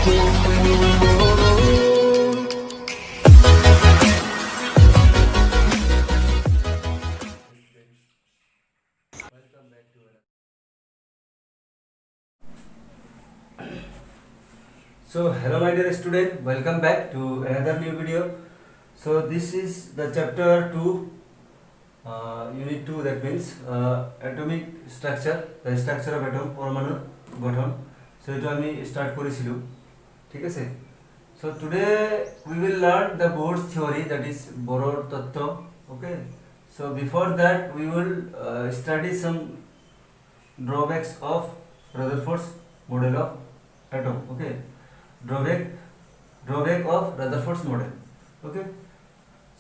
So hello my dear student, welcome back to another new video. So this is the chapter 2, unit 2, that means atomic structure, the structure of atom, poromanu গঠন. So এটা আমি start করেছিল, ঠিক আছে? So today we will learn the Bohr's theory, that is Bohr তত্ত্ব, okay? So before that we will study some drawbacks of Rutherford's model of atom, okay? Drawback of Rutherford's model, okay?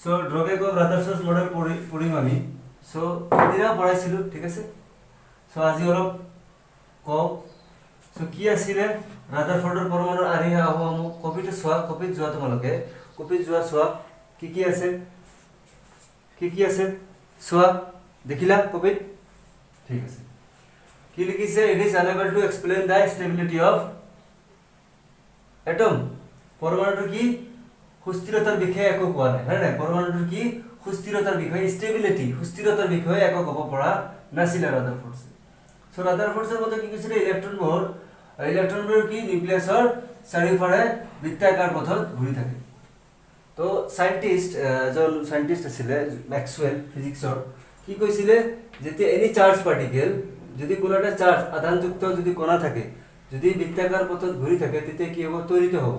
So drawback of Rutherford's model পঢ়িম আমি. So এদিনা পঢ়াইছিলো, ঠিক আছে? So আজি অলপ কও. So কি আছিলে Rutherfordৰ পৰমাণুৰ আৰ্হি আহোম কপিটো সোৱা, কপিত যোৱা তোমালোকে কপিত যোৱা সোৱা কি আছে সোৱা দেখিলা কপিত, ঠিক আছে? কি লিখিছে? It is unable to explain the stability of atom. পৰমাণুৰ কি সুস্থিৰতাৰ বিষয়ে একো কোৱা নাই, হয় নাই? পৰমাণুৰ কি সুস্থিৰতাৰ বিষয়ে, স্টেবিলিটি, সুস্থিৰতাৰ বিষয়ে একো ক'ব পৰা নাছিল ৰাদাৰফোৰ্ড। সো ৰাদাৰফোৰ্ডৰ মতে কি কৈছিল? ইলেক্ট্ৰনবোৰ কি নিউক্লিয়াছৰ চাৰিওফালে বৃত্তাকাৰ পথত ঘূৰি থাকে। তো এজন সাইন্টিস্ট আছিলে ম্যাক্সওয়েল ফিজিক্সৰ, কি কৈছিলে? যেতিয়া এনি চাৰ্জ পাৰ্টিকেল, যদি কোনো এটা চাৰ্জ আধানযুক্ত যদি কণা থাকে, যদি বৃত্তাকাৰ পথত ঘূৰি থাকে, তেতিয়া কি হ'ব? ত্বৰিত হ'ব,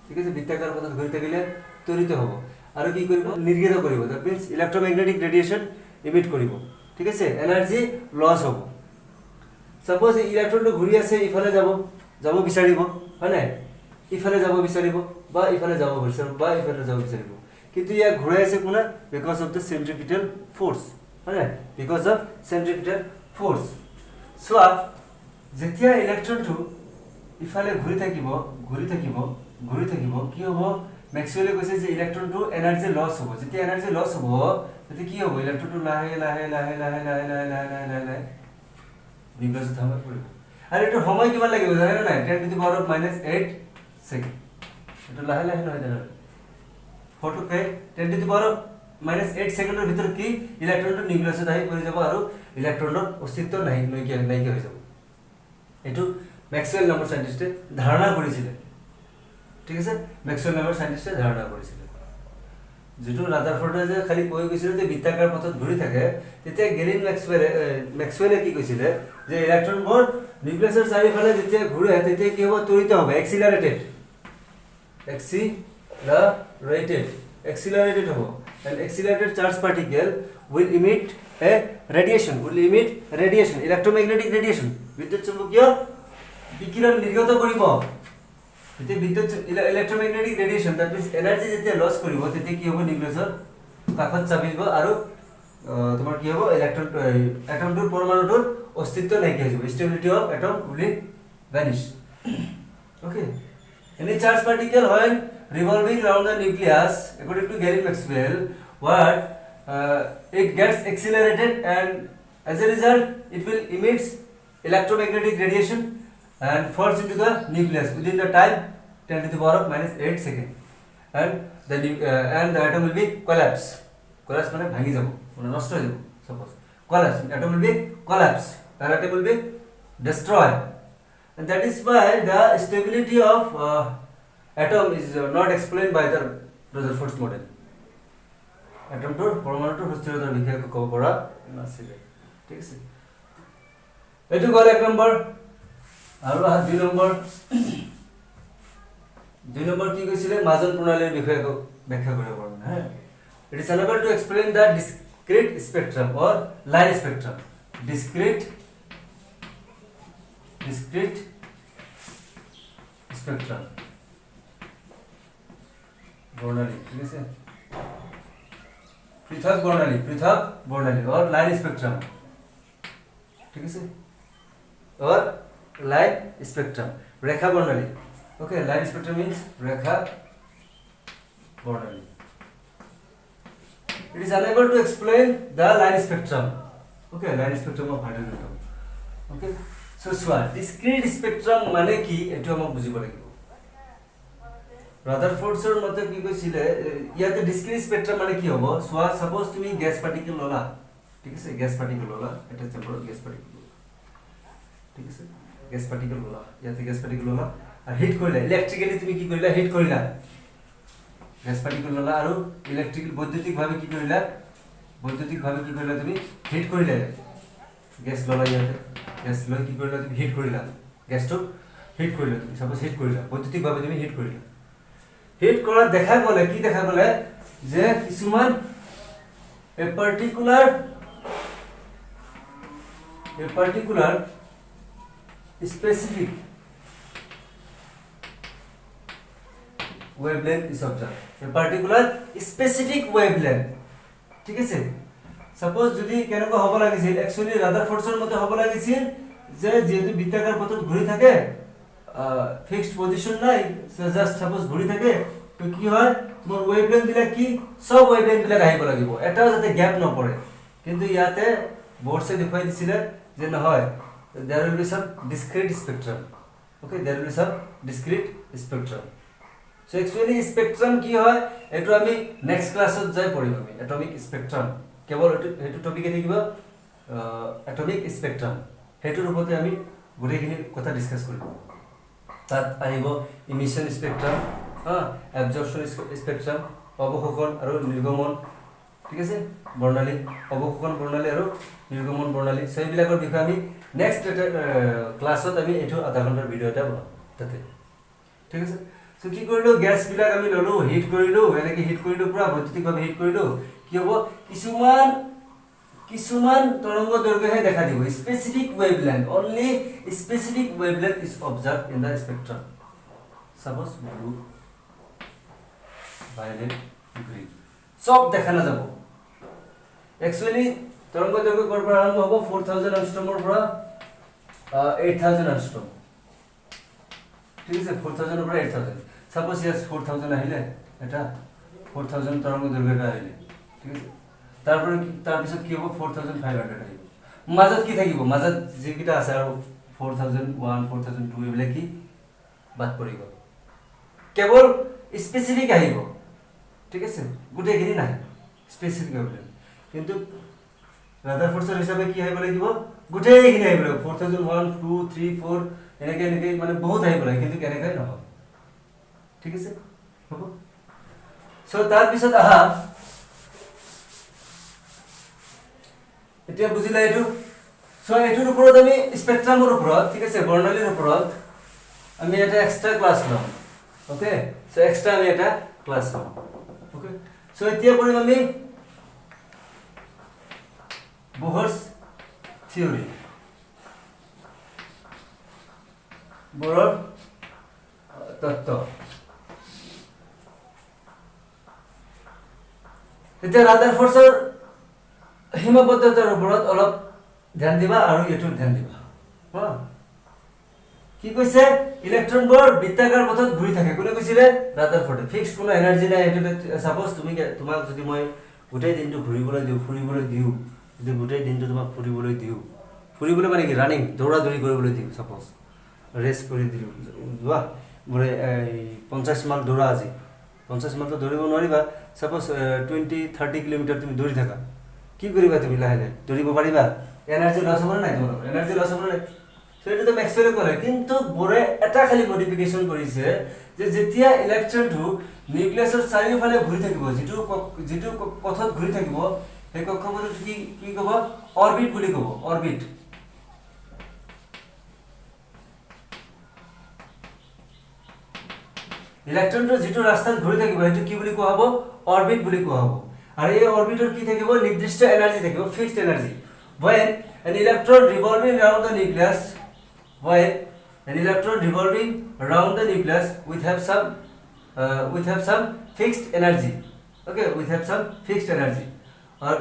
ঠিক আছে? বৃত্তাকাৰ পথত ঘূৰি থাকিলে ত্বৰিত হ'ব আৰু কি কৰিব? নিৰ্গিত কৰিব, that means electromagnetic radiation emit কৰিব, ঠিক আছে? এনাৰ্জি লছ হ'ব। সাপোজ ইলেক্ট্ৰনটো ঘূৰি আছে, ইফালে যাব বিচাৰিব, হয় নাই? ইফালে যাব বিচাৰিব বা ইফালে যাব বিচাৰিব, কিন্তু ইয়াক ঘূৰাই আছে কোনে? Because of the centripetal force, হয় নাই? Because of centripetal force. চোৱা, যেতিয়া ইলেক্ট্ৰনটো ইফালে ঘূৰি থাকিব, কি হ'ব? মেক্সওয়েলে কৈছে যে ইলেক্ট্ৰনটো এনাৰ্জি লছ হ'ব। যেতিয়া এনাৰ্জি লছ হ'ব, তেতিয়া কি হ'ব? ইলেক্ট্ৰনটো লাহে নিউক্লিয়াছত হামলা কৰিব। আৰু এইটো সময় কিমান লাগিব জানে নাই? 10 to the power of -8 second. এইটো লাহে নহয় জানো? ফটোকে 10 to the power of -8 সেকেন্ডৰ ভিতৰত কি ইলেক্ট্ৰনটো নিউক্লিয়াছত আহি পৰি যাব আৰু ইলেক্ট্ৰনৰ অস্তিত্ব নাইকিয়া হৈ যাব। এইটো ম্যাক্সওয়েল নামৰ সাইন্টিস্টে ধাৰণা কৰিছিল, ঠিক আছে? ম্যাক্সওয়েল নামৰ সাইন্টিস্টে ধাৰণা কৰিছিল। যেটো ৰাদাৰফোৰ্ডে যে খালি কৈ গৈছিল যে বৃত্তাকাৰ পথত ঘূৰি থাকে, তেতিয়া গেলিন ম্যাক্সওয়েলে কি কৈছিল? যে ইলেক্ট্ৰনবোৰ নিউক্লিয়াছৰ চাৰিওফালে যেতিয়া ঘূৰে, তেতিয়া কি হ'ব? ত্বৰিত হ'ব, accelerated হ'ব। and accelerated charge particle will emit radiation, electromagnetic radiation, বিদ্যুৎ চুম্বকীয় বিকিৰণ নিৰ্গত কৰিব। তেতিয়া বিদ্যুৎ electromagnetic radiation, that means energy যেতিয়া লছ কৰিব, তেতিয়া কি হ'ব? নিউক্লিয়াছৰ কাষত চাপিব আৰু তোমাৰ কি হ'ব? এটমটোৰ পৰমাণুটোৰ অস্তিত্ব নাইকিয়া হৈ যাব। Stability of atom will vanish, okay? Any charge particle when revolving around the nucleus, according to Gary Maxwell, it gets accelerated, and as a result it will emit electromagnetic radiation and falls into the nucleus within the time 10 to the power of -8 second, and the atom will be collapse মানে ভাঙি যাব, মানে নষ্ট হৈ যাব। suppose atom will be collapse, and atom will be destroyed, and that is why the stability of atom is not explained by the Rutherford's model. এটমটোৰ পৰমাণুটোৰ সুস্থিৰতাৰ বিষয়ে ক'ব পৰা নাছিলে, ঠিক আছে? এইটো গ'ল 1 নম্বৰ। আৰু 2 নম্বৰ কি কৈছিলে? মাজন প্ৰণালীৰ বিষয়ে ব্যাখ্যা কৰিব পৰা নাই। It is unable to explain the discrete spectrum or line spectrum. Discrete spectrum বৰ্ণালী, ঠিক আছে? পৃথক বৰ্ণালী or line spectrum, ঠিক আছে? or line spectrum, Rekha Barnali, okay? Line spectrum means Rekha Barnali. It is unable to explain the line spectrum, okay? Line spectrum of hydrogen atom, okay? So discrete spectrum মানে কি? এটো আমাক বুজিব লাগিব। ৰাদাৰফৰ্ডছৰ মতে কি কৈছিলে ইয়াতে ডিসক্রিট স্পেক্ট্রাম মানে কি হ'ব সোয়া সাপোজ তুমি গ্যাস পার্টিকেল ললা ঠিক আছে গ্যাস পার্টিকেল ললা এটা চেম্বাৰত গ্যাস পাৰ্টিকেল ঠিক আছে গ্যাস পাৰ্টিকেল ললা ইয়াতে গ্যাস পাৰ্টিকেল ললা আৰ হিট কৰিলা ইলেক্ট্ৰিক্যালি তুমি কি কৰিলা হিট কৰিলা গ্যাস পাৰ্টিকেল ললা আৰু ইলেক্ট্ৰিক বৈদ্যুতিক ভাবে কি কৰিলা তুমি হিট কৰিলা গ্যাস ললা ইয়াতে গ্যাস লৈ কি কৰিলা তুমি হিট কৰিলা গ্যাসটো হিট কৰিলা তুমি সাপোজ হিট কৰিলা বৈদ্যুতিক ভাবে তুমি হিট কৰিলা হিট কৰা দেখা গলে কি দেখা গলে যে কিছুমান a particular specific wavelength is observed a particular specific wavelength ঠিক আছে সাপোজ যদি কেনেকৈ হ'ব লাগিছিল একচুয়ালি ৰাদাৰফোৰ্ডছৰ মতে হ'ব লাগিছিল যে যেহেতু বৃত্তাকাৰ পথত ঘূৰি থাকে ফিক্সড পজিশন নাই জাস্ট সাপোজ ঘূৰি থাকে তো কি হয় তোমার ওয়েভলেন্থ বিলাক কি সব ওয়েভলেন্থ বিলাক আহিব লাগিব এটাও যাতে গ্যাপ নপৰে কিন্তু ইয়াতে বোৰ্ডে দেখুৱাই দিছিলে যে নহয় there will be some discrete spectrum okay there will be some discrete spectrum so actually spectrum কি হয় এটো আমি নেক্সট ক্লাসত যাই পঢ়িম আমি এটমিক স্পেক্ট্রাম কেৱল এটো টপিকে থাকিব এটমিক স্পেক্ট্ৰাম হেতুৰ ওপৰতে আমি গোটেইখিনি কথা ডিসকাস কৰিম তাত আহিব ইমিশন স্পেক্ট্ৰাম অ্যাবজৰ্পশন স্পেক্ট্ৰাম অবক্ষেপণ আৰু নিৰ্গমন ঠিক আছে বৰ্ণালী অবক্ষেপণ বৰ্ণালী আৰু নিৰ্গমন বৰ্ণালী সেইবিলাকৰ বিষয়ে আমি নেক্সট ক্লাসত আমি এটো আধা ঘণ্টাৰ ভিডিও এটা বনাম তাতে ঠিক আছে সো কি কৰিলো গ্যাস বিলাক আমি ললো হিট কৰিলো এনেকে হিট কৰিলো পুৰা বৈদ্যুতিক ভাবে হিট কৰিলো কি হ'ব কিছুমান তৰংগ দৈৰ্ঘ্যহে দেখা দিব specific wavelength only specific wavelength is observed in the spectrum suppose blue violet green সব দেখা না যাব एक्चुअली তরঙ্গ দৈর্ঘ্য কোন পৰা আৰম্ভ হ'ব 4000 অ্যাংস্ট্ৰমৰ পৰা 8000 অ্যাংস্ট্ৰম ঠিক আছে 4000 ৰ পৰা 8000 সাপোজ ইয়াস 4000 আহিলে এটা 4000 তরঙ্গ দৈর্ঘ্যটা আহিলে ঠিক আছে তারপরে তার পিছত কি হ'ব 4500 আহিব মাজত কি থাকিব মাজত যে কিটা আছে আৰু 4001 4002 এবিলা কি বাদ পৰিব কেৱল স্পেসিফিক আহিব ঠিক আছে গোটেইখিনি নাই স্পেসিফিক ওয়েভলেন্থ কিন্তু ৰাদাৰফোৰ্ডছৰ হিচাপে কি আহিব লাগিব গোটেইখিনি আহিব লাগিব 4001 2 3 4 এনেকে মানে বহুত আহিব লাগিব কিন্তু কেনেকৈ নহয় ঠিক আছে হ'ব সো তাৰ পিছত আহা এতিয়া বুজিলা এটো সো এটোৰ ওপৰত আমি স্পেক্ট্ৰামৰ ওপৰত ঠিক আছে বৰ্ণালীৰ ওপৰত আমি এটা এক্সট্ৰা ক্লাস লম ওকে সো এক্সট্ৰা আমি এটা ক্লাস লম ওকে সো এতিয়া কৰিম আমি Bohr's theory Bohr তত্ত্ব এতিয়া ৰাদাৰফোৰ্ডছৰ সীমাবদ্ধতাৰ ওপৰত অলপ ধ্যান দিবা আৰু এটো ধ্যান দিবা কি কৈছে ইলেক্ট্ৰনবোৰ বৃত্তাকাৰ পথত ঘূৰি থাকে কোনে কৈছিলে ৰাদাৰফোৰ্ডে ফিক্স কোনো এনাৰ্জি নাই এটো সাপোজ তুমি তোমাক যদি মই গোটেই দিনটো ফুৰিবলৈ দিও যদি গোটেই দিনটো তোমাক ফুৰিবলৈ মানে কি ৰানিং দৌৰা-দৌৰি কৰিবলৈ দিও সাপোজ ৰেস কৰি দিও যোৱা মোৰে 50 মাইল দৌৰা আজি 50 মাইল তো দৌৰিব নোৱাৰিবা সাপোজ 20-30 কিলোমিটাৰ তুমি দৌৰি থাকা কি কৰিবা তুমি লাহে দৌৰিব পাৰিবা এনাৰ্জি লছ হ'ব নাই তোমাৰ এনাৰ্জি লছ হ'ব নাই সেইটো তো ম্যাক্সওয়েলে কৰে কিন্তু বোৰে এটা খালি মডিফিকেশন কৰিছে যে যেতিয়া ইলেক্ট্ৰনটো নিউক্লিয়াছৰ চাৰিওফালে ঘূৰি থাকিব যেটো পথত ঘূৰি থাকিব এই কক্ষপথত কি কব অৰবিট বুলি কব অৰবিট ইলেক্ট্ৰনটো যেটো ৰাস্তাত ঘূৰি থাকিব এটো কি বুলি কোৱা হ'ব অৰবিট বুলি কোৱা হ'ব আৰু এই অৰবিটৰ কি থাকিব নিৰ্দিষ্ট এনাৰ্জি থাকিব fixed energy when an electron revolving around the nucleus we have some fixed energy okay we have some fixed energy or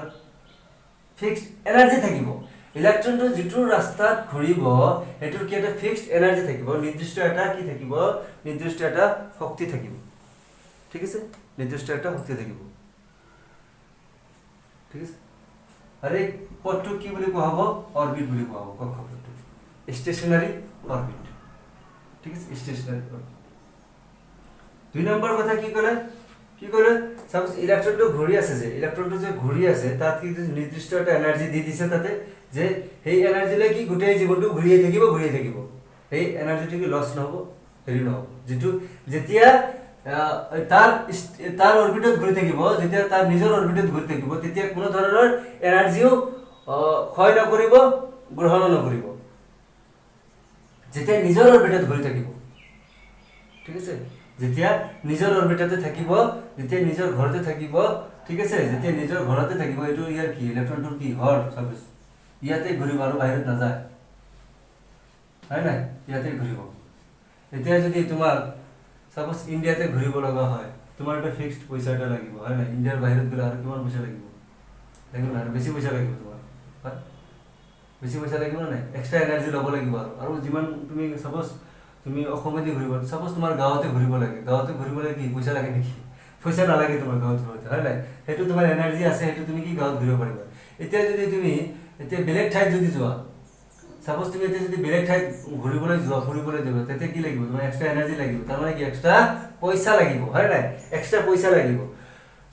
fixed energy থাকিব ইলেক্ট্রনটো যেটো ৰাস্তাত ঘূৰিব এটোৰ কি এটা ফিক্সড এনাৰ্জি থাকিব নিৰ্দিষ্ট এটা কি থাকিব নিৰ্দিষ্ট এটা শক্তি থাকিব ঠিক আছে নিৰ্দিষ্ট এটা শক্তি থাকিব ঠিক আছে আৰে পথটো কি বুলি কোৱা হ'ব অৰবিট বুলি কোৱা হ'ব কক্ষপথটো স্টেশনাৰি অৰবিট ঠিক আছে স্টেশনাৰি অৰবিট 2 নম্বৰ কথা কি ক'লে সাপোজ ইলেক্ট্ৰনটো ঘূৰি আছে যে ঘূৰি আছে তাত কি নিৰ্দিষ্ট এটা এনাৰ্জি দি দিছে তাতে যে সেই এনাৰ্জিলে কি গোটেই জীৱনটো ঘূৰিয়ে থাকিব এই এনাৰ্জিটো কি লছ নহব হেৰি নহব যেটো যেতিয়া তাৰ অৰবিটত ঘূৰি থাকিব যেতিয়া তাৰ নিজৰ অৰবিটত ঘূৰি থাকিব তেতিয়া কোনো ধৰণৰ এনাৰ্জিও ক্ষয় নকৰিব গ্ৰহণ নকৰিব যেতিয়া নিজৰ অৰবিটত ঘূৰি থাকিব ঠিক আছে যেতিয়া নিজৰ অৰবিটতে থাকিব যেতিয়া নিজৰ ঘৰতে থাকিব ঠিক আছে যেতিয়া নিজৰ ঘৰতে থাকিব এটো ইয়াৰ কি ইলেক্ট্ৰনটোৰ কি ঘৰ সাপোজ ইয়াতে ঘূৰিব আৰু বাহিৰত নাযায় হয় না ইয়াতে ঘূৰিব এতিয়া যদি তোমাৰ সাপোজ ইন্ডিয়াতে ঘূৰিব লগা হয় তোমাৰ এটা ফিক্সড পইচা এটা লাগিব হয় না ইন্ডিয়াৰ বাহিৰত গ'লে আৰু কিমান পইচা লাগিব আৰু বেছি পইচা লাগিব তোমাৰ হয় বেছি পইচা লাগিব না এক্সট্ৰা এনাৰ্জি ল'ব লাগিব আৰু যিমান তুমি সাপোজ তুমি অসমতে ঘূৰিব সাপোজ তোমাৰ গাঁৱতে ঘূৰিব লাগে কি পইচা লাগে নেকি পইচা নালাগে তোমাৰ গাঁৱত ঘূৰিব হয় না হেতু তোমাৰ এনাৰ্জি আছে হেতু তুমি কি গাঁৱত ঘূৰিব পাৰিবা এতিয়া যদি তুমি বেলেগ ঠাইত যদি যোৱা সাপোজ তুমি এতিয়া যদি বেলেগ ঠাইত ঘূৰিবলৈ যোৱা ফুৰিবলৈ যাবা তেতিয়া কি লাগিব তোমাৰ এক্সট্ৰা এনাৰ্জি লাগিব তাৰ মানে কি এক্সট্ৰা পইচা লাগিব হয় না এক্সট্ৰা পইচা লাগিব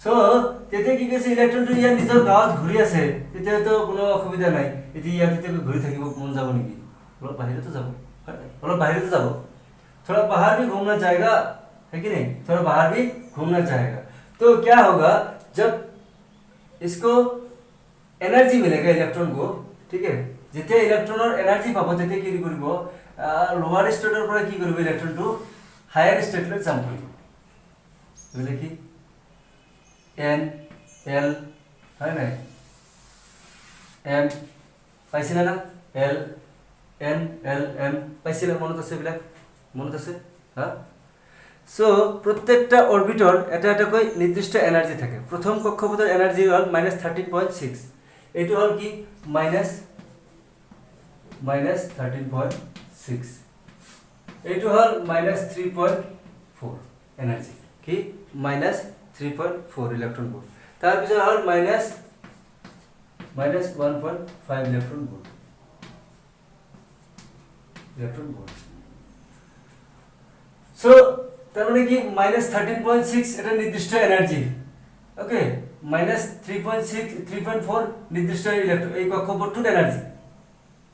সো তেতিয়া কি কৈছে ইলেক্ট্ৰনটো ইয়াৰ নিজৰ গাঁৱত ঘূৰি আছে তেতিয়া তো কোনো অসুবিধা নাই এতিয়া ইয়াতে ঘূৰি থাকিব মন যাব নেকি অলপ বাহিৰতো যাব थोड़ा बाहर भी घूमना चाहेगा है कि नहीं थोड़ा बाहर भी घूमना चाहेगा तो क्या होगा जब इसको एनर्जी मिलेगा इलेक्ट्रॉन को ठीक है যেতিয়া ইলেক্ট্ৰনৰ এনাৰ্জি পাব তেতিয়া কি কৰিব লোৱাৰ ষ্টেটৰ পৰা কি কৰিব ইলেক্ট্ৰনটো হায়াৰ ষ্টেটলৈ জাম্প কৰিব বুঝলে কি n l হয় নাই m পাইছিলা না l n l m পাইছিলা মনত আছে হ্যাঁ সো প্রত্যেকটা অৰবিটৰ এটা কৈ নিৰ্দিষ্ট এনাৰ্জি থাকে প্ৰথম কক্ষপথৰ এনাৰ্জি হল -13.6 এইটো হল কি -13.6 এইটো হল -3.4 এনাৰ্জি কি -3.4 ইলেক্ট্ৰন ভোল্ট তাৰ পিছত হল -1.5 ইলেক্ট্ৰন ভোল্ট সো তাৰ মানে কি -13.6 এটা নিৰ্দিষ্ট এনাৰ্জি ওকে -3.4 নিৰ্দিষ্ট ইলেক্ট্ৰন এই কক্ষপথটোৰ এনাৰ্জি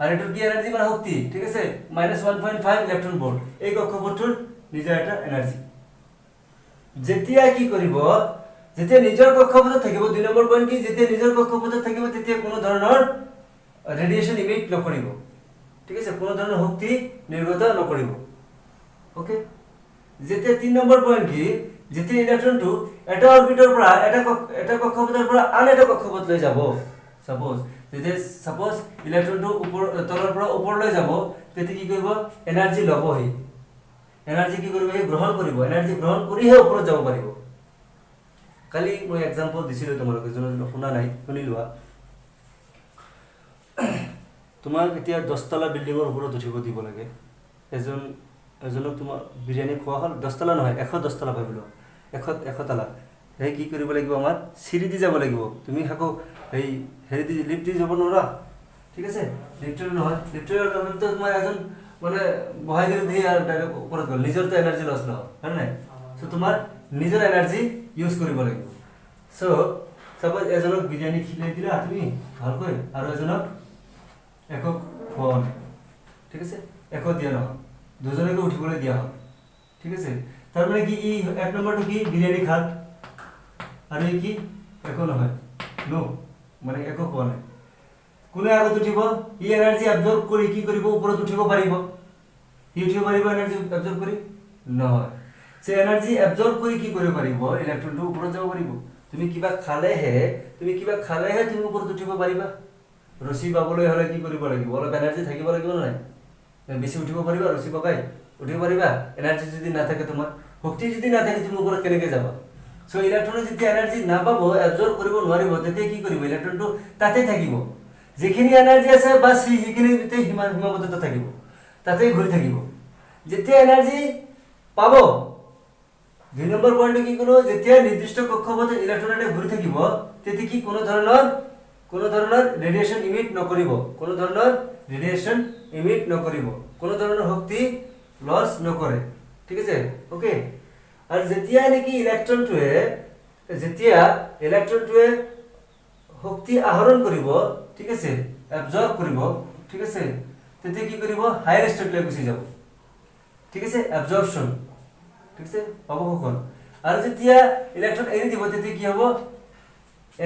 আৰ এটাৰ কি এনাৰ্জি মানে শক্তি ঠিক আছে -1.5 ইলেক্ট্ৰন ভোল্ট এই কক্ষপথটোৰ নিজৰ এটা এনাৰ্জি যেতিয়া কি কৰিব যেতিয়া নিজৰ কক্ষপথত থাকিব 2 নম্বৰ পইণ্ট কি যেতিয়া নিজৰ কক্ষপথত থাকিব তেতিয়া কোনো ধৰণৰ ৰেডিয়েশন ইমিট নকৰিব ঠিক আছে কোনো ধৰণৰ শক্তি নিৰ্গত নকৰিব ওকে যেতিয়া 3 নম্বৰ পইণ্ট কি যেতিয়া ইলেক্ট্ৰনটো এটা অৰবিটৰ পৰা এটা কক্ষপথৰ পৰা আন এটা কক্ষপথলৈ যাব সাপোজ ইলেক্ট্ৰনটো তলৰ পৰা ওপৰলৈ যাব তেতিয়া কি কৰিব এনাৰ্জি ল'বহি এনাৰ্জি কি কৰিব গ্ৰহণ কৰিব এনাৰ্জি গ্ৰহণ কৰিহে ওপৰত যাব পাৰিব কালি মই এক্সাম্পল দিছিলো তোমালোকে যোনে শুনা নাই শুনি লোৱা তোমাক এতিয়া 10 তলা বিল্ডিংৰ ওপৰত উঠিব দিব লাগে এজনক তোমাৰ বিৰিয়ানী খোৱা হল 10 তলা নহয় 110 তলা ভাবিলো 100 তলা এই কি কৰিব লাগিব আমাৰ সিঁড়ি দি যাব লাগিব তুমি হাকো এই হেৰি দি লিফ্ট দি যাব নোৱাৰা ঠিক আছে লিফ্টৰ নহয় লিফ্টৰ তো তোমাৰ এজন মানে বহাই দি আৰু ডাইৰেক্ট ওপৰত গল নিজৰ তো এনাৰ্জি লছ নহয় হয় নাই সো তোমাৰ নিজৰ এনাৰ্জি ইউজ কৰিব লাগিব সো সাপোজ এজনক বিৰিয়ানী খিলাই দিলা তুমি ভালকৈ আৰু এজনক একক ফোন ঠিক আছে একক দিয়া নহয় দুজনকে উঠিবলৈ দিয়া হয় ঠিক আছে তাৰ মানে কি ই এক নম্বৰটো কি বিৰিয়ানী খাল আৰু কি একো নহয় নো মানে একো কোৱা নাই কোনে আগত উঠিব ই এনাৰ্জি এবজৰ্ব কৰি কি কৰিব ওপৰত উঠিব পাৰিব ই উঠিব পাৰিব এনাৰ্জি এবজৰ্ব কৰি নহয় সে এনাৰ্জি এবজৰ্ব কৰি কি কৰিব পাৰিব ইলেক্ট্ৰনটো ওপৰত যাব পাৰিব তুমি কিবা খালেহে তুমি ওপৰত উঠিব পাৰিবা ৰছী পাবলৈ হলে কি কৰিব লাগিব অলপ এনাৰ্জি থাকিব লাগিব নাই বেছি উঠিব পাৰিবা ৰছী পকাই উঠিব পাৰিবা এনাৰ্জি যদি নাথাকে তোমাৰ শক্তি যদি নাথাকে তুমি ওপৰত কেনেকৈ যাবা সো ইলেক্ট্ৰনে যেতিয়া এনাৰ্জি নাপাব এবজৰ্ব কৰিব নোৱাৰিব তেতিয়া কি কৰিব ইলেক্ট্ৰনটো তাতে থাকিব যেখিনি এনাৰ্জি আছে বাস সেইখিনিতে সীমাবদ্ধ থাকিব তাতেই ঘূৰি থাকিব যেতিয়া এনাৰ্জি পাব 2 নম্বৰ পইণ্টটো কি কোনো যেতিয়া নিৰ্দিষ্ট কক্ষপথত ইলেক্ট্ৰনটো ঘূৰি থাকিব তেতিয়া কি কোনো ধৰণৰ ৰেডিয়েশন ইমিট নকৰিব কোনো ধৰণৰ শক্তি লছ নকৰে ঠিক আছে ওকে আৰু যেতিয়া নেকি ইলেক্ট্ৰনটোৱে শক্তি আহৰণ কৰিব, ঠিক আছে, এবজৰ্ব কৰিব, ঠিক আছে, তেতিয়া কি কৰিব, হায়াৰ ষ্টেটলৈ গুচি যাব, ঠিক আছে, এবজৰ্পশ্যন, ঠিক আছে, অৱশোষণ। আৰু যেতিয়া ইলেক্ট্ৰন এৰি দিব তেতিয়া কি হ'ব,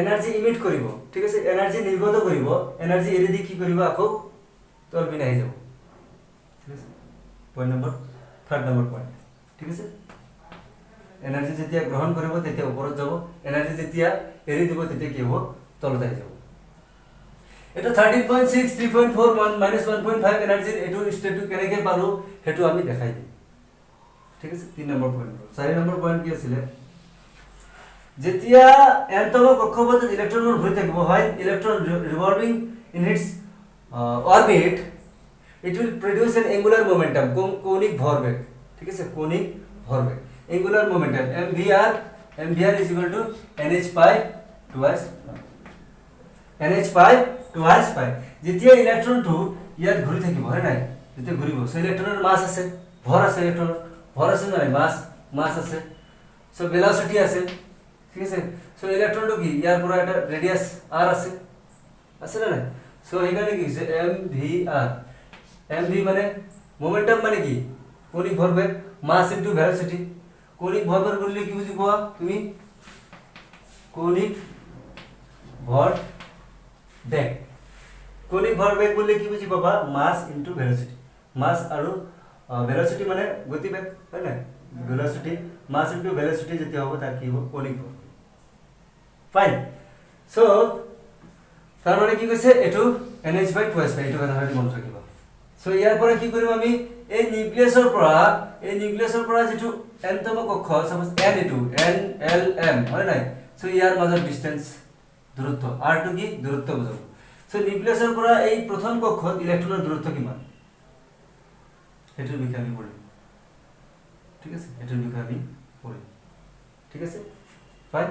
এনাৰ্জি ইমিট কৰিব, ঠিক আছে, এনাৰ্জি নিৰ্গত কৰিব, এনাৰ্জি এৰি দি কি কৰিব, আকৌ তল পিনে আহি যাব, ঠিক আছে, থাৰ্ড নম্বৰ পইণ্ট, ঠিক আছে। এনাৰ্জি যেতিয়া গ্ৰহণ কৰিব তেতিয়া ওপৰত যাব, এনাৰ্জি যেতিয়া এৰি দিব তেতিয়া কি হ'ব, তলত আহি যাব। এটা 13.6 3.4 -1.5 এনাৰ্জিৰ এইটো ষ্টেটটো কেনেকৈ পালো সেইটো আমি দেখাই দিম, ঠিক আছে। 3 নম্বৰ পইণ্ট। 4 নম্বৰ পইণ্ট কি আছিলে, যেতিয়া nতম কক্ষপথত ইলেক্ট্ৰনবোৰ ঘূৰি থাকিব, হয়, electron revolving in its orbit, it will produce an angular momentum, কৌণিক ভৰবেগ, ঠিক আছে, কৌণিক ভৰবেগ, angular momentum, mvr is equal to nh pi twice pi। যেতিয়া ইলেক্ট্ৰনটো ইয়াত ঘূৰি থাকিব, হয় নাই, যেতিয়া ঘূৰিব, সো ইলেক্ট্ৰনৰ মাছ আছে, ভৰ আছে, ইলেক্ট্ৰনৰ ভৰ আছে নাই, মাছ আছে, সো ভেলোসিটি আছে, ঠিক আছে। সো ইলেক্ট্ৰনটো কি, ইয়াৰ পৰা এটা ৰেডিয়াস r আছে না নাই, সো সেইকাৰণে কি হৈছে mv মানে মোমেন্টাম, মানে কি, কৌণিক ভৰবেগ, মাস ইনটু ভেলোসিটি। কৌণিক ভরবেগ বললে কি বুঝি পাওয়া তুমি, কৌণিক ভরবেগ, কৌণিক ভরবেগ বললে কি বুঝি পাবা, মাস ইনটু ভেলোসিটি, মাস আৰু ভেলোসিটি মানে গতিবেগ, হয় না, ভেলোসিটি, মাস ইনটু ভেলোসিটি যেতিয়া হ'ব তার কি হ'ব, কৌণিক ভরবেগ, ফাইন। সো তার মানে কি কৈছে, এটো nh বাই 2s পাই, এটো কথা মনত ৰাখিবা। সো ইয়াৰ পৰা কি কৰিম আমি, এই নিউক্লিয়াছৰ পৰা যেটো nতম কক্ষ, সাপোজ n ইটো n l m, হয় নাই, সো ইয়াৰ মাজৰ ডিসটেন্স, দূৰত্ব, r টু কি দূৰত্ব বুজাব। সো নিউক্লিয়াছৰ পৰা এই প্ৰথম কক্ষত ইলেক্ট্ৰনৰ দূৰত্ব কিমান, এটোৰ বিষয়ে আমি পঢ়িম, ঠিক আছে, এটোৰ বিষয়ে আমি পঢ়িম, ঠিক আছে, ফাইন।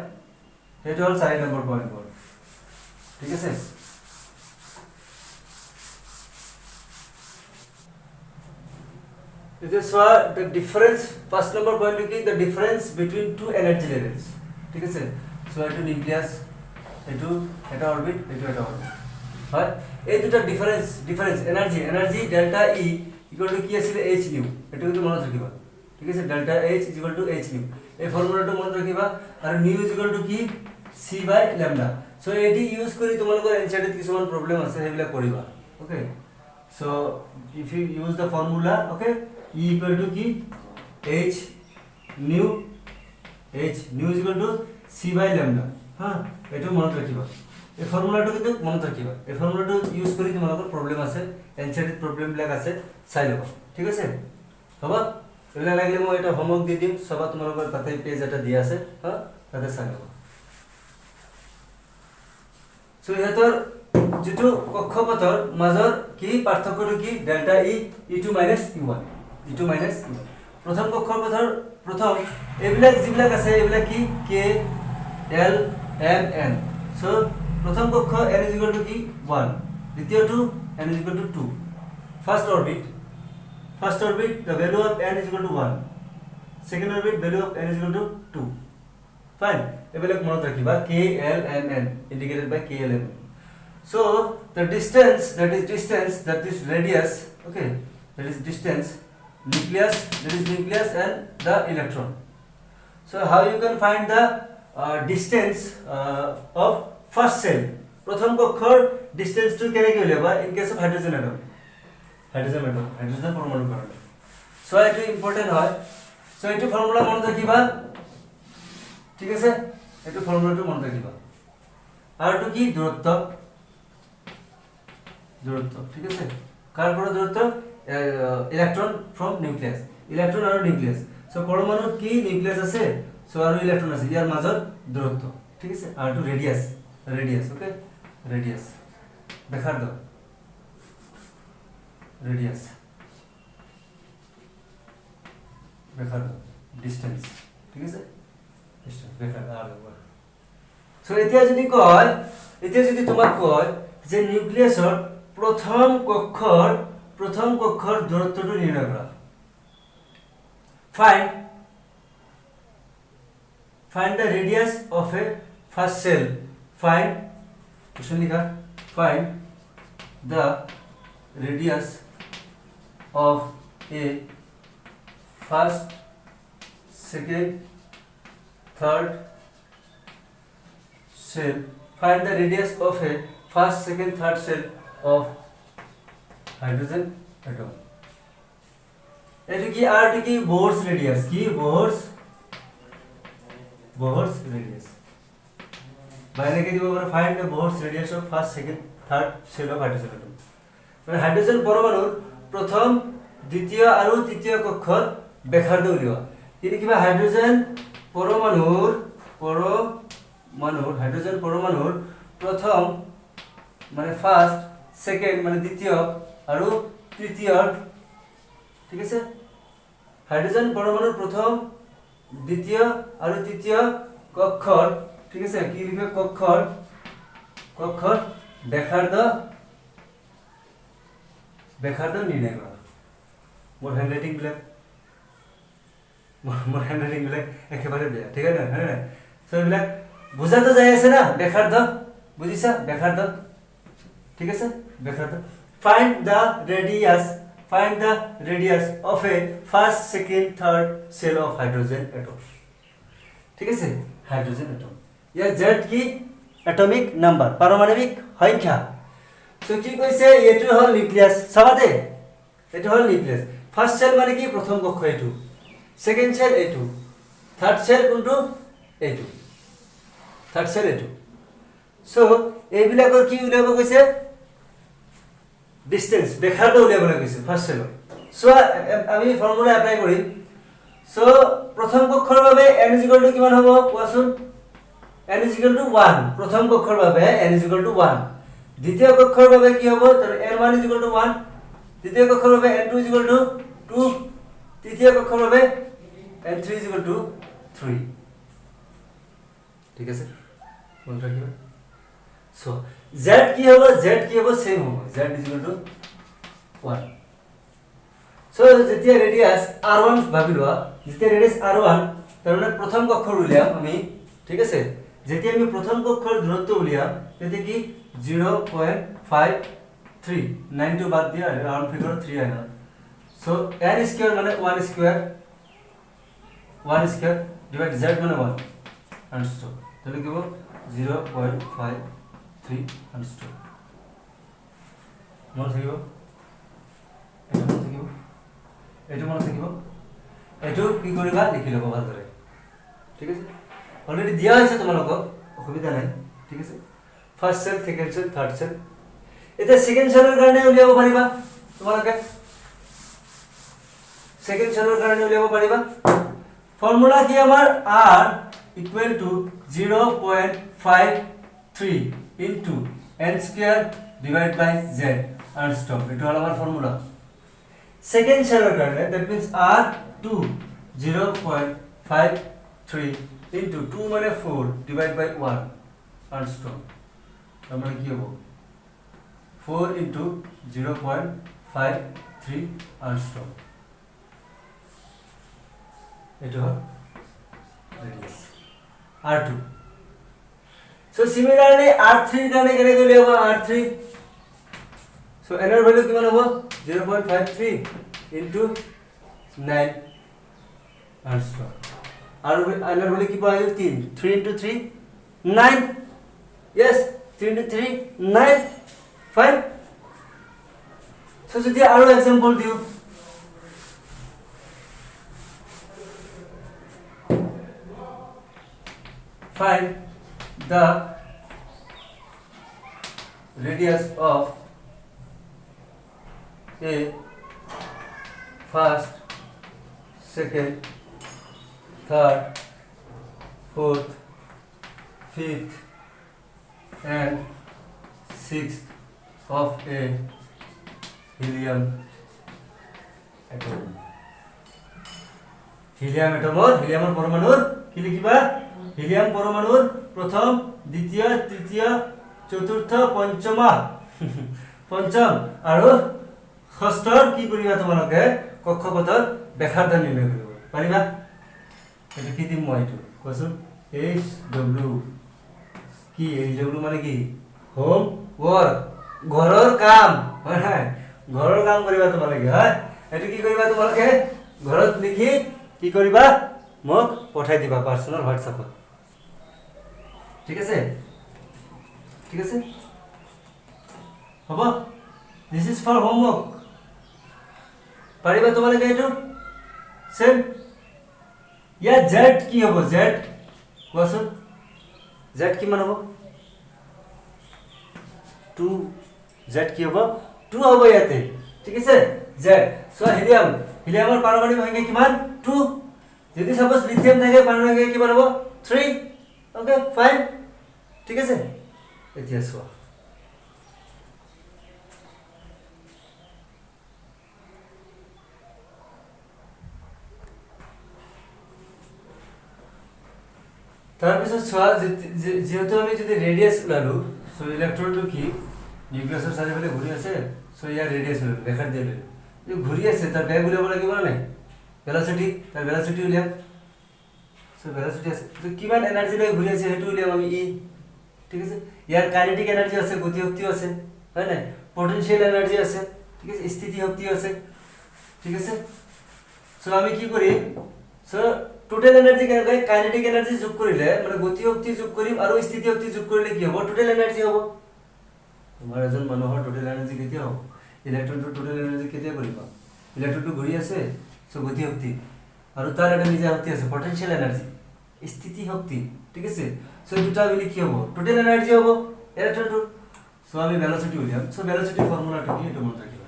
এটো হল 4 নম্বৰ পইণ্ট, ঠিক আছে। This was the difference, first number point is the difference between two energy levels, ঠিক আছে। So এটো নিউক্লিয়াস, এটা অরবিট, এটা অরবিট, হয়, এই দুটা difference energy delta E equal to কি আছিল, h নিউ, এটা কিন্তু মনত ৰাখিবা, ঠিক আছে, delta h equal to h nu, এই ফৰ্মুলাটো মনত ৰাখিবা। আৰু নিউ ইকুয়াল টু কি, c বাই ল্যামডা। সো এটি ইউজ কৰি তোমালোকৰ এনসাইডত কিছুমান প্ৰবলেম আছে, সেইবিলাক কৰিবা, okay. So if you use the formula, okay, E equal to কি, h nu is equal to c by lambda, হ্যাঁ, এটা মনত রাখিবা, এই ফর্মুলাটো কিন্তু মনত রাখিবা, এই ফর্মুলাটো ইউজ কৰি তোমালোকৰ প্ৰবলেম আছে, এনসাইডত প্ৰবলেম বিলাক আছে, চাই লবা, ঠিক আছে, হবা। এলা লাগিলে মই এটা হোমৱৰ্ক দি দিম, সবা তোমালোকৰ তাতে পেজ এটা দিয়া আছে, হ্যাঁ, তাতে চাই লবা। সো ইহঁতৰ যেটো কক্ষপথৰ মাজৰ কি পাৰ্থক্যটো কি, delta e2 e1, e2 e1। প্ৰথম কক্ষপথৰ প্রথম এইবিলাক যিবিলাক আছে, এইবিলাক কি k l m n। So প্রথম কক্ষ n is equal to কি 1, দ্বিতীয়টো n is equal to 2। First orbit the value of n is equal to 1, second orbit value of n is equal to 2, fine। এইবিলাক মনত ৰাখিবা, k l m n indicated by k l m n। So the distance, that is radius, okay, that is distance, nucleus and the electron। So how you can find the distance of first cell, প্রথম কক্ষৰ distance to কেনেকৈ উলিয়াবা in case of hydrogen পৰমাণু কাৰণে। so এটো important হয়, so এটো formula মনত ৰাখিবা, ঠিক আছে, এটো ফৰ্মুলাটো মনত ৰাখিবা। আৰু কি দূৰত্ব, ঠিক আছে, কাৰ পৰা দূৰত্ব, ইলেক্ট্ৰন ফ্ৰম নিউক্লিয়াস, ইলেক্ট্ৰন আৰু নিউক্লিয়াস। সো পৰমাণুত কি নিউক্লিয়াস আছে, সো আৰু ইলেক্ট্ৰন আছে, ইয়াৰ মাজত দূৰত্ব, ঠিক আছে। আৰু টু ৰেডিয়াস, ওকে, ৰেডিয়াস দেখাৰ দাও, ৰেডিয়াস দেখাৰ দাও, ডিসটেন্স, ঠিক আছে, ডিসটেন্স দেখাৰ দাও। সো এতিয়া যদি তোমাক কয় যে নিউক্লিয়াসৰ প্ৰথম কক্ষৰ দূৰত্বটো নিৰ্ণয় কৰা, fine find the radius of a first cell. Find question लिखा, find the radius of a first, second, third cell. Find the radius of a first, second, third cell of hydrogen atom. এটা কি আর কি Bohr's radius, কি Bohr's radius বাইরে কে দিব আমরা find the Bohr's radius of first, second, third cell of hydrogen atom. মানে hydrogen পরমাণুর প্রথম, দ্বিতীয় আৰু তৃতীয় কক্ষৰ ব্যাসাৰ্ধ উলিওৱা। কিন্তু কিবা হাইড্ৰোজেন পৰমাণুৰ প্ৰথম মানে ফাৰ্স্ট, সেকেন্ড মানে দ্বিতীয় আৰু তৃতীয়, ঠিক আছে? হাইড্ৰোজেন পৰমাণুৰ প্ৰথম, দ্বিতীয় আৰু তৃতীয় কক্ষৰ, ঠিক আছে? কি লিখে কক্ষৰ ব্যাসাৰ্ধ নিৰ্ণয় কৰা। মোৰ হ্যান্ডরাইটিং বিলাক একেবারে বেয়া, ঠিক আছে না? সো এইবিলাক বুঝা তো যাই আছে না? ব্যাসার্ধ বুঝিছা? ব্যাসার্ধ, ঠিক আছে? ব্যাসার্ধ। Find the radius of a first, second, third shell of hydrogen atom, ঠিক আছে? হাইড্রোজেন অ্যাটম ইয়ার জেড কি অ্যাটমিক নাম্বার, পারমাণবিক সংখ্যা। সো কি কইছে, এটো হল নিউক্লিয়াস, চাবাতে এটো হল নিউক্লিয়াস। ফার্স্ট সেল মানে কি প্রথম কক্ষ, এটো সেকেন্ড সেল, এটো থার্ড সেল কোনটো, এটো থার্ড সেল, এটো। সো এইবিলাকৰ কি উলিয়াব কৈছে, ডিসটেন্স, ব্যাসাৰ্ধ উলিয়াবলৈ কৈছে ফাৰ্স্ট সেলৰ। সো আমি ফৰ্মুলা এপ্লাই কৰিম। সো প্ৰথম কক্ষৰ বাবে n = কিমান হ'ব কোৱাচোন? n = 1 প্ৰথম কক্ষৰ বাবে, n = 1। দ্বিতীয় কক্ষৰ বাবে কি হ'ব? তাৰ n1 = 1, দ্বিতীয় কক্ষৰ বাবে n2 = 2, তৃতীয় কক্ষৰ বাবে n3 = 3, ঠিক আছে? মনত ৰাখিবা। সো z কি হ'ব? z সেম হ'ব, z = 1। সো যেতিয়া ৰেডিয়াস r1 ভাবি লোৱা, যেতিয়া ৰেডিয়াস r1 তাৰ মানে প্ৰথম কক্ষৰ উলিয়াম আমি, ঠিক আছে? যেতিয়া আমি প্ৰথম কক্ষৰ দূৰত্ব উলিয়াম তেতিয়া কি 0.53, 9 টো বাদ দিয়া রাউন্ড ফিগার 3 আইনা। সো n স্কয়ার মানে 1 স্কয়ার ডিভাইড z মানে 1 আনস্টপ, তাহলে কি হবে 0.53 আনস্টপ। মনে থাকিব, এটো মনে থাকিব, এটো কি কৰিবা লিখি লব ভালদৰে, ঠিক আছে? অলরেডি দিয়া আছে তোমালোকক, অসুবিধা নাই, ঠিক আছে? First shell, second shell, third shell. এটা সেকেন্ড সেলৰ কাৰণে উলিয়াব পাৰিবা তোমালোকে, সেকেন্ড সেলৰ কাৰণে উলিয়াব পাৰিবা। ফৰ্মুলা কি আমাৰ r = 0.53 into n² divided by z আনস্টপ, এটা হল আমাৰ ফৰ্মুলা। সেকেন্ড সেলৰ কাৰণে দ্যাট মিন্স r2 0.53 into 2 মানে 4 divided by 1 আনস্টপ, তার মানে কি হবে 4 into 0.53 আনস্টপ, এটা হল radius r2। So similarly r3 এর কারণে কেনে গলে হবে r3। সো n এর ভ্যালু কিমান হবে 0.53 into 9 আনস্টপ, আর n এর ভ্যালু কি পাওয়া গেল 3, 3 into 3 9, yes 3 into 3 9, fine। So যদি আরো एग्जांपल দিও, find the radius of a first, second, third, fourth, fifth and sixth of a helium atom। helium atom or helium পরমাণুর কি লিখিবা? helium পরমাণুর প্রথম, দ্বিতীয়, তৃতীয়, চতুর্থ, পঞ্চম আৰু ষষ্ঠৰ কি কৰিবা তোমালোকে কক্ষপথৰ ব্যাসাৰ্ধ নিৰ্ণয় কৰিব পাৰিবা। এটা কি দিম মই এইটো কোৱাচোন? এইচ ডব্লিউ কি এইচ ডব্লিউ মানে কি হোম ওয়াৰ্ক ঘৰৰ কাম হয় নাই ঘৰৰ কাম কৰিবা তোমালোকে হয় এটো কি কৰিবা তোমালোকে ঘৰত লিখি কি কৰিবা মোক পঠাই দিবা পাৰ্সোনাল হোৱাটছআপত ঠিক আছে হ'ব দিস ইজ ফৰ হোমৱৰ্ক পাৰিবা তোমালোকে এটো সেম या z কি হ'ব z কোৱাচোন z কিমান হ'ব 2 z কি হ'ব 2 হ'ব ইয়াতে ঠিক আছে z সো হিলিয়ামৰ পাৰমাণবিক সংখ্যা কিমান 2 যদি সাপোজ লিথিয়াম থাকে পাৰমাণবিক সংখ্যা কিমান হ'ব 3 ওকে ফাইন ঠিক আছে এতিয়া চোৱা তাৰপিছত চোৱা যেহেতু আমি যদি ৰেডিয়াস লালো সো ইলেক্ট্ৰনটো কি নিউক্লিয়াছৰ চাৰিফালে ঘূৰি আছে সো ইয়াৰ ৰেডিয়াস হ'ল ৰেখাৰ দিয়ে যে ঘূৰি আছে তাৰ বেগ উলিয়াব লাগিব না নাই ভেলোসিটি তাৰ ভেলোসিটি উলিয়াম সো ভেলোসিটি আছে তো কিমান এনাৰ্জি লৈ ঘূৰি আছে হেতু উলিয়াম আমি ই ঠিক আছে ইয়াৰ কাইনেটিক এনাৰ্জি আছে গতি শক্তি আছে হয় নাই পটেনশিয়াল এনাৰ্জি আছে ঠিক আছে স্থিতি শক্তি আছে ঠিক আছে সো আমি কি করি so total energy kinetic energy যোগ কৰিলে মানে গতি শক্তি যোগ কৰিম আৰু স্থিতি শক্তি যোগ কৰিলে কি হ'ব টোটাল এনাৰ্জি হ'ব তোমাৰ এজন মানুহৰ টোটাল এনাৰ্জি কেতিয়া হ'ব ইলেক্ট্ৰনটো টোটাল এনাৰ্জি কেতিয়া কৰিবা ইলেক্ট্ৰনটো ঘূৰি আছে সো গতি শক্তি আৰু তাৰ এটা নিজা শক্তি আছে পটেনশিয়াল এনার্জি স্থিতি শক্তি ঠিক আছে সো দুটা মিলি কি হ'ব টোটাল এনার্জি হ'ব ইলেক্ট্ৰনটো সো আমি ভেলোসিটি উলিয়াম সো ভেলোসিটি ফৰ্মুলাটো কি এটা মনত ৰাখিবা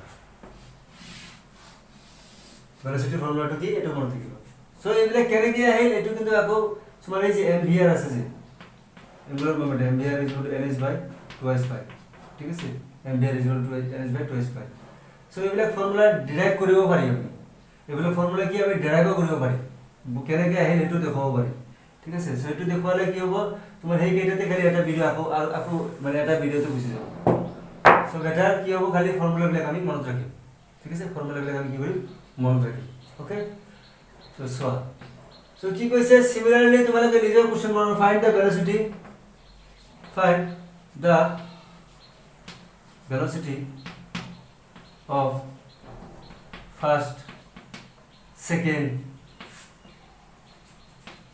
ভেলোসিটি ফৰ্মুলাটো কি এটা মনত ৰাখিবা সো এইবিলাক কেনেকৈ আহিল এটো কিন্তু আকৌ তোমাৰ এই যে mvr আছে যে এঙ্গুলার মোমেন্ট mvr = ns/2 ঠিক আছে mvr = ns/2 সো এইবিলাক ফর্মুলা ডিরাইভ কৰিব পাৰি আমি এইবিলাক ফৰ্মুলা কি আমি ডিৰাইভ কৰিব পাৰি কেনেকৈ আহিল এটো দেখাব পাৰি ঠিক আছে সো এটো দেখুৱালে কি হ'ব তোমাৰ সেই কেইটাতে খালি এটা ভিডিও আকৌ মানে এটা ভিডিওতে গুচি যাব সো বেটাৰ কি হ'ব খালি ফৰ্মুলাবিলাক আমি মনত ৰাখিম ঠিক আছে ফৰ্মুলাবিলাক আমি কি কৰিম মনত ৰাখিম ওকে so কি কৈছে similarly তোমালোকে নিজৰ কোশ্চেন বনাও find the velocity of first second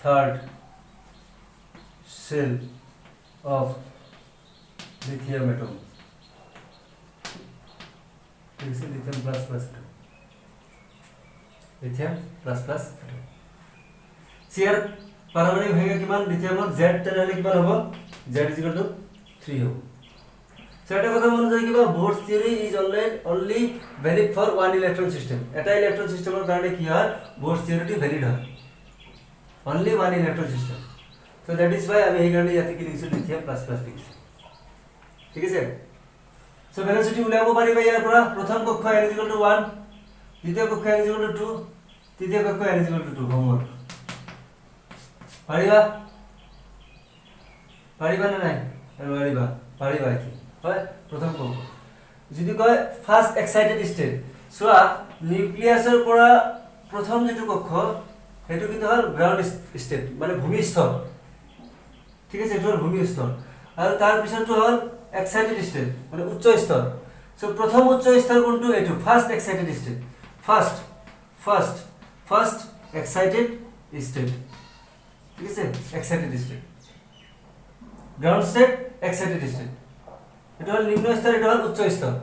third shell of lithium atom this is lithium plus atom সিয়ার পারমাণবিক সংখ্যা কিমান লিথিয়ামৰ z তেনেহলে কিমান হ'ব z = 3 হ'ব সেটা কথা মনে রাখিবা Bohr's theory is only valid for one electron system এটা ইলেকট্রন সিস্টেমের কারণে কি হয় বোরস থিওরিটি ভ্যালিড হয় only one electron system so that is why আমি এই কারণে ইয়াতে কি লিখছি লিথিয়াম প্লাস লিখছি ঠিক আছে সো ভেলোসিটি উলাব পারিবা ইয়াৰ পৰা প্ৰথম কক্ষ n = 1 দ্বিতীয় কক্ষ n = 2 তৃতীয় কক্ষ n = 2 হোমৱৰ্ক পাৰিবা না নাই পাৰিবা কি হয় প্ৰথম কক্ষ যদি কয় ফাৰ্স্ট এক্সাইটেড স্টেট সোয়া নিউক্লিয়াসৰ পৰা প্ৰথম যেটো কক্ষ হেতু কিন্তু হল গ্ৰাউন্ড স্টেট মানে ভূমিস্তৰ ঠিক আছে এটো ভূমিস্তৰ আৰু তাৰ পিছৰটো হল এক্সাইটেড স্টেট মানে উচ্চ স্তৰ সো প্ৰথম উচ্চ স্তৰ কোনটো এটো first excited state first excited state ঠিক আছে excited state ground state excited state এটা হল নিম্ন স্তর এটা হল উচ্চ স্তর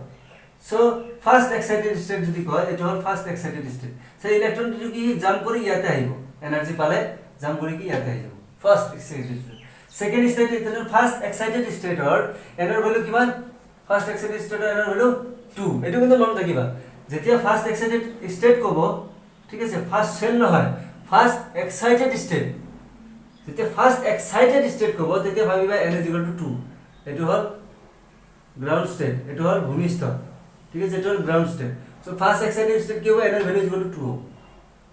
সো ফার্স্ট এক্সাইটেড স্টেট যদি কয় এটা হল ফার্স্ট এক্সাইটেড স্টেট সেই ইলেকট্রনটো কি জাম্প কৰি ইয়াতে আহিব এনাৰ্জি পালে জাম্প কৰি কি ইয়াতে আহিব first excited state second state এটা ফাৰ্স্ট এক্সাইটেড স্টেটৰ এনাৰ ভ্যালু কিমান ফাৰ্স্ট এক্সাইটেড স্টেটৰ এনাৰ ভ্যালু 2 এটো কিন্তু মনত ৰাখিবা যেতিয়া ফার্স্ট এক্সাইটেড স্টেট কব ঠিক আছে ফার্স্ট সেল নহয় ফার্স্ট এক্সাইটেড স্টেট যেতিয়া ফার্স্ট এক্সাইটেড স্টেট কব তেতিয়া ভাবিবা n = 2 এটো হল গ্রাউন্ড স্টেট এটো হল ভূমিস্তৰ ঠিক আছে এটো হল ground state so first excited state কি হ'ব n এর ভ্যালু = 2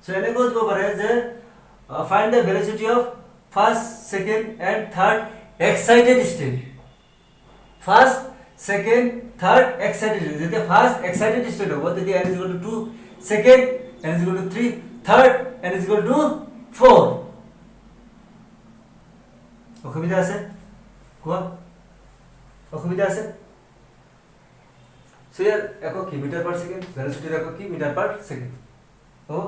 সো এনে কত দিব পারে যে find the velocity of first second and third excited state first second third excited যেতিয়া ফার্স্ট এক্সাইটেড স্টেট হ'ব তেতিয়া n = 2 second n = 3 third n = 4 অসুবিধা আছে কোৱা অসুবিধা আছে সো ইয়াৰ একক কি মিটাৰ পাৰ সেকেন্ড ভেলোচিটিৰ একক কি মিটাৰ পাৰ সেকেন্ড হ'ব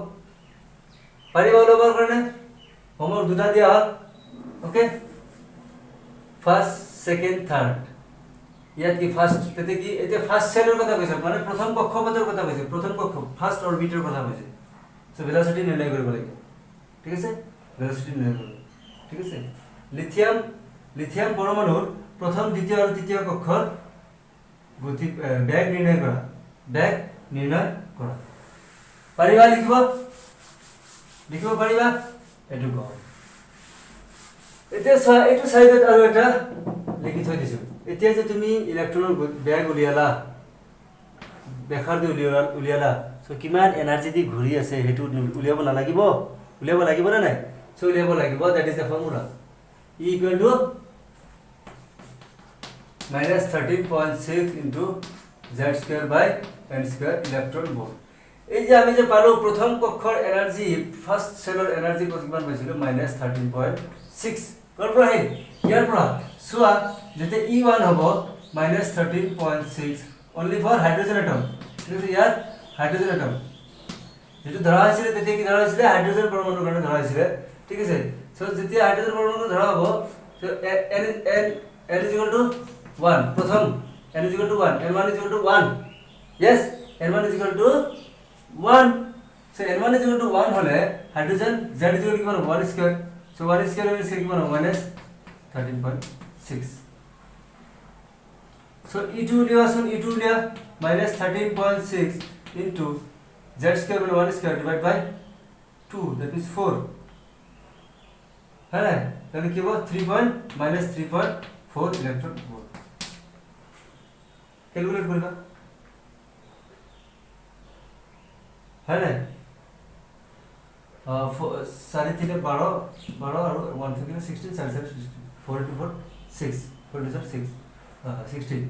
পাৰিবা ওলাবৰ কাৰণে হোমৱৰ্ক দুটা দিয়া হ'ল ওকে ফাৰ্স্ট সেকেন্ড থাৰ্ড ইয়াত কি ফাৰ্স্ট তেতে কি এই যে ফাৰ্স্ট সেলৰ কথা কৈছে মানে প্ৰথম কক্ষপথৰ কথা কৈছে প্ৰথম কক্ষ ফাৰ্স্ট অৰবিটৰ কথা কৈছে সো ভেলোসিটি নিৰ্ণয় কৰিব লাগিব ঠিক আছে ভেলোসিটি নিৰ্ণয় কৰিব ঠিক আছে লিথিয়াম পৰমাণুৰ প্ৰথম দ্বিতীয় আৰু তৃতীয় কক্ষৰ গতি বেগ নিৰ্ণয় কৰা পাৰিবা লিখিব পাৰিবা এটো কও এতিয়া এইটো সাইডত আৰু এটা লিখি থৈ দিছো এতিয়া যে তুমি ইলেক্ট্ৰনৰ বেগ উলিয়ালা বেখাৰ দি উলিয়ালা সো কিমান এনাৰ্জি দি ঘূৰি আছে হেতু উলিয়াব লাগিব না নাই সো উলিয়াব লাগিব that is the formula E equal to minus 13.6 into z square by n square electron volt এই যে আমি যে পালো প্ৰথম কক্ষৰ এনাৰ্জি ফাৰ্স্ট সেলৰ এনাৰ্জি কিমান পাইছিল -13.6 কৰ পৰা হে ইয়াৰ পৰা সোৱা যেতে E1 হ'ব -13.6 only for hydrogen atom ঠিক আছে ইয়াত হাইড্ৰোজেন এটম যেটো ধৰা হৈছিল তেতে কি ধৰা হৈছিল হাইড্ৰোজেন পৰমাণুৰ কাৰণে ধৰা হৈছিল ঠিক আছে সো যেতিয়া হাইড্ৰোজেন পৰমাণু ধৰা হ'ব so n is equal to 1 প্ৰথম n is equal to 1 n1 is equal to 1 yes n1 is equal to 1 so n1 is equal to 1 হলে hydrogen z is equal to কিমান 1 স্কয়ার so 1 স্কয়ার মানে কিমান -13.6 so e2 লিয়াছন e2 লিয়া -13.6 into z square মানে 1 square divided by 2 that is 4 है ना তাহলে কি হবে 3.4 ইলেকট্রন ভোল্ট ক্যালকুলেট করবা है ना 3.5 12 और 1 থেকে 16 16 4 into 4 6 4 into 6 16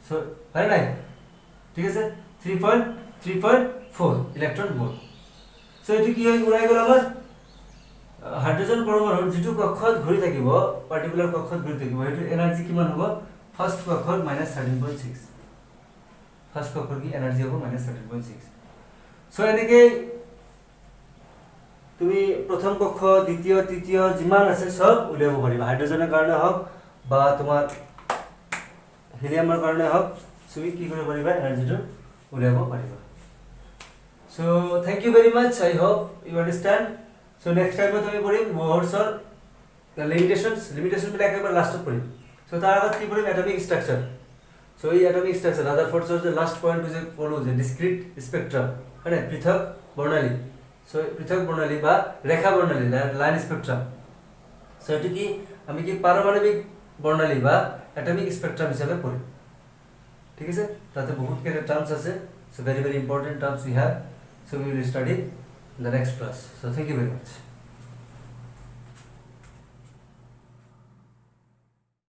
so है ना ঠিক আছে 3.4 ইলেকট্রন ভোল্ট সো এটি কি হয় উড়াই গেল আমার হাইড্ৰোজেন পৰমাণুৰ যেটো কক্ষত ঘূৰি থাকিব পাৰ্টিকুলাৰ কক্ষত ঘূৰি থাকিব এটো এনাৰ্জি কিমান হ'ব ফাৰ্স্ট কক্ষৰ -13.6 ফাৰ্স্ট কক্ষৰ কি এনাৰ্জি হ'ব -13.6 সো এনেকে তুমি প্ৰথম কক্ষ দ্বিতীয় তৃতীয় যিমান আছে সব উলিয়াব পাৰিবা হাইড্ৰোজেনৰ কাৰণে হওক বা তোমাৰ হিলিয়ামৰ কাৰণে হওক তুমি কি কৰিব পাৰিবা এনাৰ্জিটো উলিয়াব পাৰিবা so thank you very much I hope you understand so next time আমি পড়িম মোহরসর লিমিটেশন বিলা একেবারে লাস্টত পড়িম সো তার আগত কি পড়িম অ্যাটমিক স্ট্রাকচার সো এই অ্যাটমিক স্ট্রাকচার রাদারফোর্ডসর যে লাস্ট পয়েন্ট যে পড়লো যে ডিসক্রিট স্পেকট্রাম মানে পৃথক বর্ণালী সো পৃথক বর্ণালী বা রেখা বর্ণালী লাইন স্পেকট্রাম সো এটি কি আমি কি পারমাণবিক বর্ণালী বা অ্যাটমিক স্পেকট্রাম হিসাবে পড়ি ঠিক আছে তাতে বহুত কেইটা টার্মস আছে so very important terms we have so we will study in the next class so thank you very much